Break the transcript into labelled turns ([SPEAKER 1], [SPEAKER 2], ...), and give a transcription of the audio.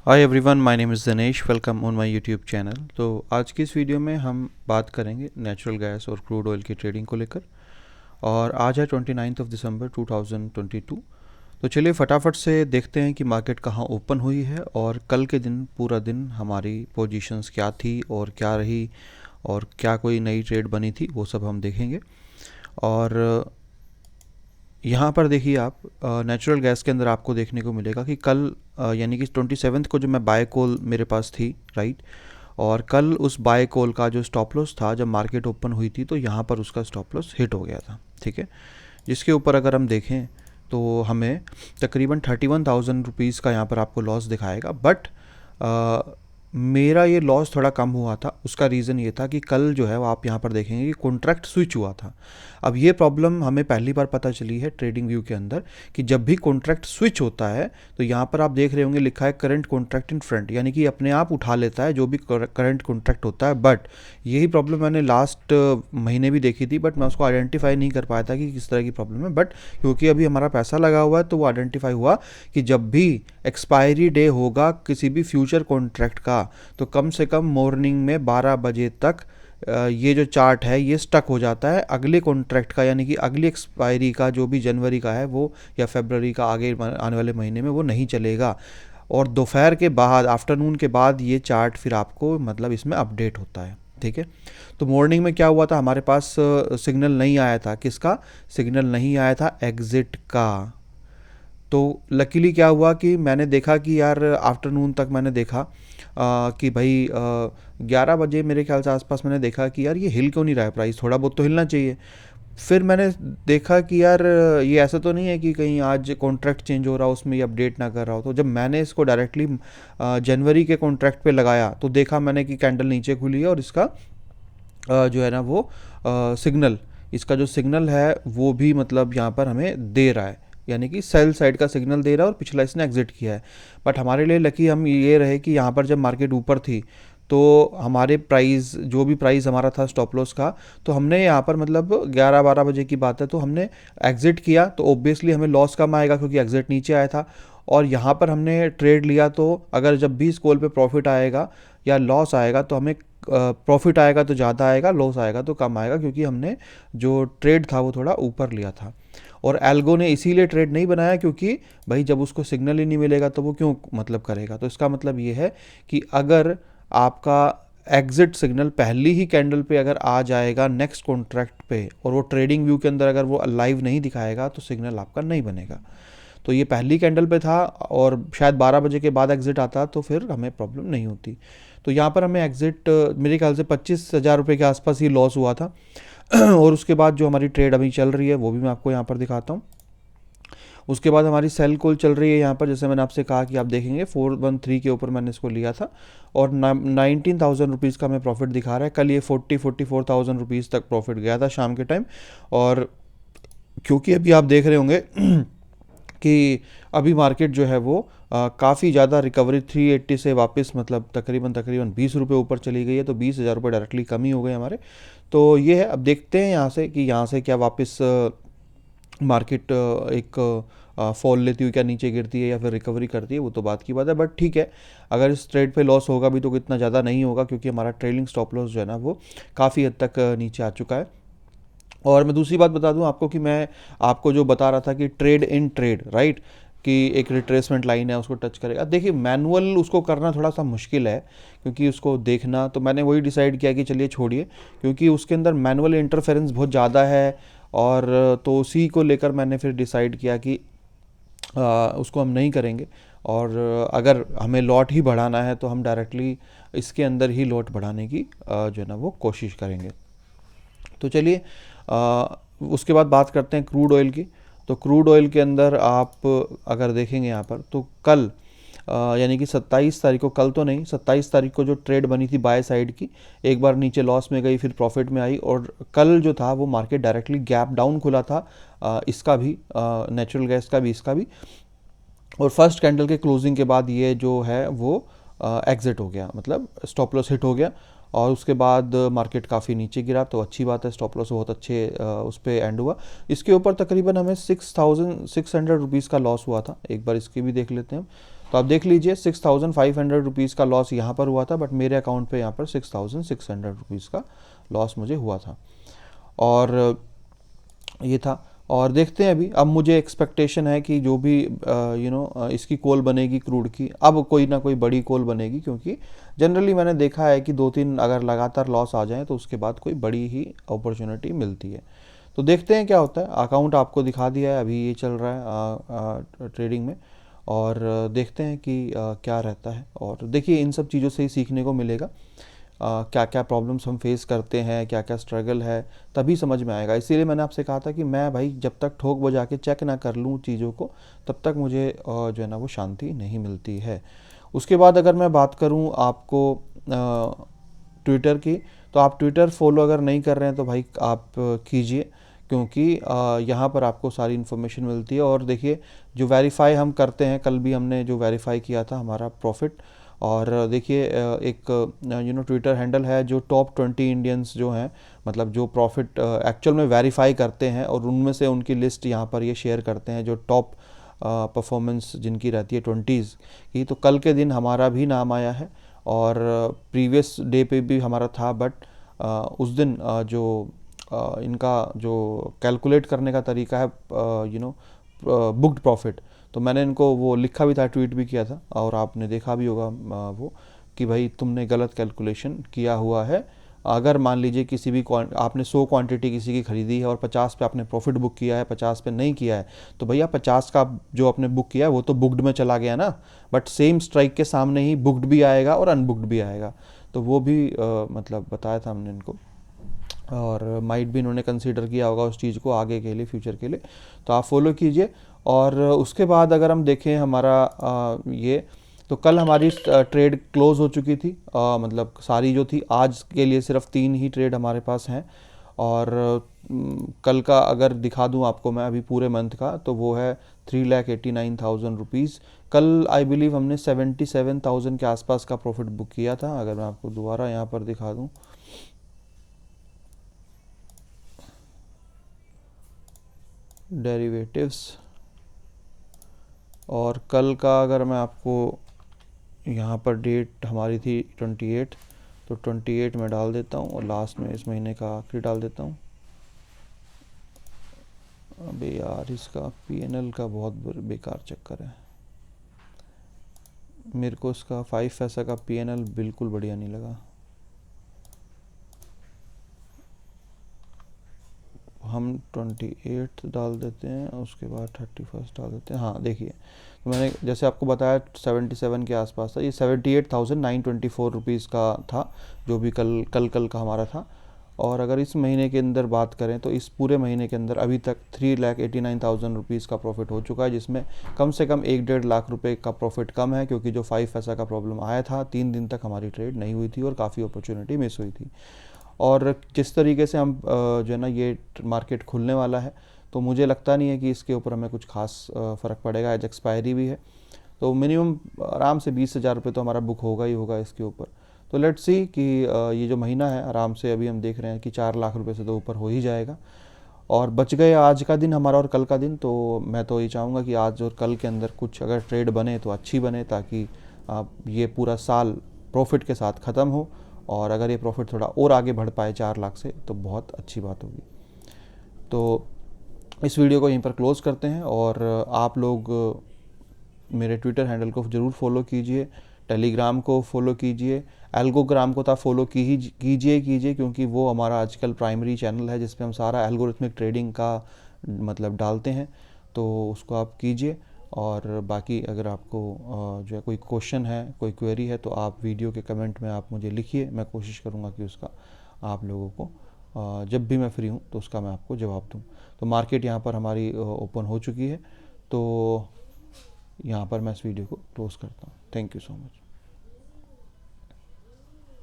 [SPEAKER 1] Hi everyone, my name is Dinesh. Welcome on my YouTube channel. तो आज की इस वीडियो में हम बात करेंगे नेचुरल गैस और क्रूड ऑयल की ट्रेडिंग को लेकर। और आज है 29 दिसंबर 2022। तो चलिए फटाफट से देखते हैं कि मार्केट कहाँ ओपन हुई है और कल के दिन पूरा दिन हमारी पोजीशंस क्या थी और क्या रही और क्या कोई नई ट्रेड बनी थी, वो सब हम देखेंगे। और यहाँ पर देखिए आप नेचुरल गैस के अंदर आपको देखने को मिलेगा कि कल यानी कि 27 को जो मैं बाय कॉल मेरे पास थी, राइट। और कल उस बाय कॉल का जो स्टॉप लॉस था, जब मार्केट ओपन हुई थी तो यहाँ पर उसका स्टॉप लॉस हिट हो गया था, ठीक है। जिसके ऊपर अगर हम देखें तो हमें तकरीबन 31,000 रुपीज़ का यहाँ पर आपको लॉस दिखाएगा। बट मेरा ये लॉस थोड़ा कम हुआ था। उसका रीज़न ये था कि कल जो है वो आप यहाँ पर देखेंगे कि कॉन्ट्रैक्ट स्विच हुआ था। अब ये प्रॉब्लम हमें पहली बार पता चली है ट्रेडिंग व्यू के अंदर कि जब भी कॉन्ट्रैक्ट स्विच होता है तो यहाँ पर आप देख रहे होंगे लिखा है करंट कॉन्ट्रैक्ट इन फ्रंट, यानी कि अपने आप उठा लेता है जो भी करंट कॉन्ट्रैक्ट होता है। बट यही प्रॉब्लम मैंने लास्ट महीने भी देखी थी, बट मैं उसको आइडेंटिफाई नहीं कर पाया था कि किस तरह की प्रॉब्लम है। बट क्योंकि अभी हमारा पैसा लगा हुआ है तो वो आइडेंटिफाई हुआ कि जब भी एक्सपायरी डे होगा किसी भी फ्यूचर कॉन्ट्रैक्ट का, तो कम से कम मॉर्निंग में 12 बजे तक ये जो चार्ट है ये स्टक हो जाता है अगले कॉन्ट्रैक्ट का, यानी कि अगली एक्सपायरी का जो भी जनवरी का है वो या फरवरी का आगे आने वाले महीने में वो नहीं चलेगा। और दोपहर के बाद, आफ्टरनून के बाद ये चार्ट फिर आपको मतलब इसमें अपडेट होता है, ठीक है। तो मॉर्निंग में क्या हुआ था, हमारे पास सिग्नल नहीं आया था। किसका सिग्नल नहीं आया था? एग्जिट का। तो लकीली क्या हुआ कि मैंने देखा कि यार आफ्टरनून तक मैंने देखा कि भाई 11 बजे मेरे ख्याल से आसपास मैंने देखा कि यार ये हिल क्यों नहीं रहा है प्राइस, थोड़ा बहुत तो हिलना चाहिए। फिर मैंने देखा कि यार ये ऐसा तो नहीं है कि कहीं आज कॉन्ट्रैक्ट चेंज हो रहा हो उसमें ये अपडेट ना कर रहा हो। तो जब मैंने इसको डायरेक्टली जनवरी के कॉन्ट्रैक्ट पे लगाया तो देखा मैंने कि कैंडल नीचे खुली है और इसका जो है ना वो सिग्नल, इसका जो सिग्नल है वो भी मतलब यहाँ पर हमें दे रहा है, यानी कि सेल साइड का सिग्नल दे रहा है और पिछला इसने एग्जिट किया है। बट हमारे लिए लकी हम ये रहे कि यहाँ पर जब मार्केट ऊपर थी तो हमारे प्राइस, जो भी प्राइस हमारा था स्टॉप लॉस का, तो हमने यहाँ पर मतलब 11-12 बजे की बात है तो हमने एग्जिट किया। तो ऑब्वियसली हमें लॉस कम आएगा क्योंकि एग्जिट नीचे आया था। और यहाँ पर हमने ट्रेड लिया तो अगर जब भी इस कॉल पे प्रॉफिट आएगा या लॉस आएगा तो हमें प्रॉफिट आएगा तो ज़्यादा आएगा, लॉस आएगा तो कम आएगा, क्योंकि हमने जो ट्रेड था वो थोड़ा ऊपर लिया था। और एल्गो ने इसीलिए ट्रेड नहीं बनाया क्योंकि भाई जब उसको सिग्नल ही नहीं मिलेगा तो वो क्यों मतलब करेगा। तो इसका मतलब ये है कि अगर आपका एग्जिट सिग्नल पहली ही कैंडल पे अगर आ जाएगा नेक्स्ट कॉन्ट्रैक्ट पे और वो ट्रेडिंग व्यू के अंदर अगर वो लाइव नहीं दिखाएगा तो सिग्नल आपका नहीं बनेगा। तो ये पहली कैंडल पे था और शायद 12 बजे के बाद एग्जिट आता तो फिर हमें प्रॉब्लम नहीं होती। तो यहाँ पर हमें एग्जिट मेरे ख्याल से 25,000 रुपये के आसपास ही लॉस हुआ था। और उसके बाद जो हमारी ट्रेड अभी चल रही है वो भी मैं आपको यहाँ पर दिखाता हूँ। उसके बाद हमारी सेल कॉल चल रही है यहाँ पर, जैसे मैंने आपसे कहा कि आप देखेंगे 413 के ऊपर मैंने इसको लिया था और 19,000 रुपीज़ का हमें प्रॉफिट दिखा रहा है। कल ये 44,000 रुपीज़ तक प्रॉफिट गया था शाम के टाइम। और क्योंकि अभी आप देख रहे होंगे कि अभी मार्केट जो है वो काफ़ी ज़्यादा रिकवरी 380 से वापस मतलब तकरीबन तकरीबन 20 रुपये ऊपर चली गई है। तो 20,000 रुपये डायरेक्टली कम ही हो गए हमारे। तो ये है, अब देखते हैं यहाँ से कि यहाँ से क्या वापस मार्केट एक फॉल लेती हुई क्या नीचे गिरती है या फिर रिकवरी करती है, वो तो बात की बात है। बट ठीक है, अगर इस ट्रेड पे लॉस होगा भी तो इतना ज़्यादा नहीं होगा क्योंकि हमारा ट्रेलिंग स्टॉप लॉस जो है ना वो काफ़ी हद तक नीचे आ चुका है। और मैं दूसरी बात बता दूं आपको कि मैं आपको जो बता रहा था कि ट्रेड इन ट्रेड, राइट, कि एक रिट्रेसमेंट लाइन है उसको टच करेगा। देखिए मैनुअल उसको करना थोड़ा सा मुश्किल है क्योंकि उसको देखना, तो मैंने वही डिसाइड किया कि चलिए छोड़िए, क्योंकि उसके अंदर मैनुअल इंटरफेरेंस बहुत ज़्यादा है। और तो उसी को लेकर मैंने फिर डिसाइड किया कि उसको हम नहीं करेंगे। और अगर हमें लॉट ही बढ़ाना है तो हम डायरेक्टली इसके अंदर ही लॉट बढ़ाने की जो है ना वो कोशिश करेंगे। तो चलिए उसके बाद बात करते हैं क्रूड ऑयल की। तो क्रूड ऑयल के अंदर आप अगर देखेंगे यहाँ पर तो कल यानी कि 27 तारीख को, कल तो नहीं 27 तारीख को जो ट्रेड बनी थी बाय साइड की, एक बार नीचे लॉस में गई फिर प्रॉफिट में आई और कल जो था वो मार्केट डायरेक्टली गैप डाउन खुला था, इसका भी नेचुरल गैस का भी इसका भी। और फर्स्ट कैंडल के क्लोजिंग के बाद ये जो है वो एग्जिट हो गया, मतलब स्टॉप लॉस हिट हो गया। और उसके बाद मार्केट काफ़ी नीचे गिरा, तो अच्छी बात है, स्टॉप लॉस बहुत अच्छे उस पर एंड हुआ। इसके ऊपर तकरीबन हमें 6,600 रुपीज़ का लॉस हुआ था। एक बार इसकी भी देख लेते हैं। तो आप देख लीजिए 6,500 रुपीज़ का लॉस यहाँ पर हुआ था, बट मेरे अकाउंट पे यहाँ पर 6,600 रुपीज़ का लॉस मुझे हुआ था। और ये था। और देखते हैं अभी, अब मुझे एक्सपेक्टेशन है कि जो भी इसकी कॉल बनेगी क्रूड की, अब कोई ना कोई बड़ी कॉल बनेगी, क्योंकि जनरली मैंने देखा है कि 2-3 अगर लगातार लॉस आ जाए तो उसके बाद कोई बड़ी ही अपॉर्चुनिटी मिलती है। तो देखते हैं क्या होता है। अकाउंट आपको दिखा दिया है, अभी ये चल रहा है ट्रेडिंग में, और देखते हैं कि क्या रहता है। और देखिए इन सब चीज़ों से ही सीखने को मिलेगा, क्या क्या प्रॉब्लम्स हम फेस करते हैं, क्या क्या स्ट्रगल है, तभी समझ में आएगा। इसीलिए मैंने आपसे कहा था कि मैं भाई जब तक ठोक बजा के चेक ना कर लूँ चीज़ों को, तब तक मुझे जो है ना वो शांति नहीं मिलती है। उसके बाद अगर मैं बात करूँ आपको ट्विटर की, तो आप ट्विटर फॉलो अगर नहीं कर रहे हैं तो भाई आप कीजिए, क्योंकि यहाँ पर आपको सारी इन्फॉर्मेशन मिलती है। और देखिए जो वेरीफाई हम करते हैं, कल भी हमने जो वेरीफाई किया था हमारा प्रॉफिट, और देखिए एक ट्विटर हैंडल है जो टॉप 20 इंडियंस जो हैं, मतलब जो प्रॉफिट एक्चुअल में वेरीफाई करते हैं, और उनमें से उनकी लिस्ट यहाँ पर ये शेयर करते हैं जो टॉप परफॉर्मेंस जिनकी रहती है 20s की। तो कल के दिन हमारा भी नाम आया है, और प्रीवियस डे पे भी हमारा था, बट उस दिन जो इनका जो कैलकुलेट करने का तरीका है बुक्ड प्रॉफिट, तो मैंने इनको वो लिखा भी था, ट्वीट भी किया था, और आपने देखा भी होगा वो कि भाई तुमने गलत कैलकुलेशन किया हुआ है। अगर मान लीजिए किसी भी आपने 100 क्वांटिटी किसी की खरीदी है और 50 पे आपने प्रॉफिट बुक किया है, 50 पे नहीं किया है, तो भैया 50 का जो आपने बुक किया है वो तो बुक्ड में चला गया ना, बट सेम स्ट्राइक के सामने ही बुक्ड भी आएगा और अनबुक्ड भी आएगा। तो वो भी मतलब बताया था हमने इनको, और माइट भी इन्होंने कंसीडर किया होगा उस चीज़ को आगे के लिए, फ्यूचर के लिए। तो आप फॉलो कीजिए। और उसके बाद अगर हम देखें हमारा ये, तो कल हमारी ट्रेड क्लोज हो चुकी थी, मतलब सारी जो थी, आज के लिए सिर्फ 3 ही ट्रेड हमारे पास हैं। और कल का अगर दिखा दूं आपको मैं अभी पूरे मंथ का, तो वो है 3,89,000 रुपीज़। कल आई बिलीव हमने 77,000 के आसपास का प्रॉफिट बुक किया था। अगर मैं आपको दोबारा यहाँ पर दिखा दूँ, डेरिवेटिव्स, और कल का अगर मैं आपको यहाँ पर डेट हमारी थी 28, तो 28 में डाल देता हूँ, और लास्ट में इस महीने का आखिरी डाल देता हूँ। अबे यार इसका पीएनएल का बहुत बेकार चक्कर है, मेरे को इसका 5 पैसा का पीएनएल बिल्कुल बढ़िया नहीं लगा। हम 28 डाल देते हैं, उसके बाद 31 डाल देते हैं। हाँ देखिए, तो मैंने जैसे आपको बताया 77 के आसपास था, ये 78,924 रुपीज़ का था, जो भी कल का हमारा था। और अगर इस महीने के अंदर बात करें, तो इस पूरे महीने के अंदर अभी तक 3,89,000 रुपीज़ का प्रॉफिट हो चुका है, जिसमें कम से कम 1-1.5 लाख रुपए का प्रॉफिट कम है, क्योंकि जो 5 पैसा का प्रॉब्लम आया था, 3 दिन तक हमारी ट्रेड नहीं हुई थी और काफ़ी अपॉर्चुनिटी मिस हुई थी। और जिस तरीके से हम जो है ना ये मार्केट खुलने वाला है, तो मुझे लगता नहीं है कि इसके ऊपर हमें कुछ खास फ़र्क पड़ेगा। एज एक्सपायरी भी है, तो मिनिमम आराम से 20,000 रुपये तो हमारा बुक होगा ही होगा इसके ऊपर। तो लेट्स सी कि ये जो महीना है आराम से अभी हम देख रहे हैं कि 4 लाख रुपए से तो ऊपर हो ही जाएगा। और बच गए आज का दिन हमारा और कल का दिन, तो मैं तो ये चाहूँगा कि आज और कल के अंदर कुछ अगर ट्रेड बने तो अच्छी बने, ताकि ये पूरा साल प्रॉफिट के साथ ख़त्म हो। और अगर ये प्रॉफिट थोड़ा और आगे बढ़ पाए 4 लाख से, तो बहुत अच्छी बात होगी। तो इस वीडियो को यहीं पर क्लोज़ करते हैं, और आप लोग मेरे ट्विटर हैंडल को ज़रूर फॉलो कीजिए, टेलीग्राम को फॉलो कीजिए, एल्गोग्राम को तो आप फॉलो कीजिए, क्योंकि वो हमारा आजकल प्राइमरी चैनल है जिस पे हम सारा एल्गोरिथमिक ट्रेडिंग का मतलब डालते हैं, तो उसको आप कीजिए। और बाकी अगर आपको जो है कोई क्वेश्चन है, कोई क्वेरी है, तो आप वीडियो के कमेंट में आप मुझे लिखिए, मैं कोशिश करूँगा कि उसका आप लोगों को जब भी मैं फ्री हूँ तो उसका मैं आपको जवाब दूँ। तो मार्केट यहाँ पर हमारी ओपन हो चुकी है, तो यहाँ पर मैं इस वीडियो को क्लोज़ करता हूँ। Thank you so much.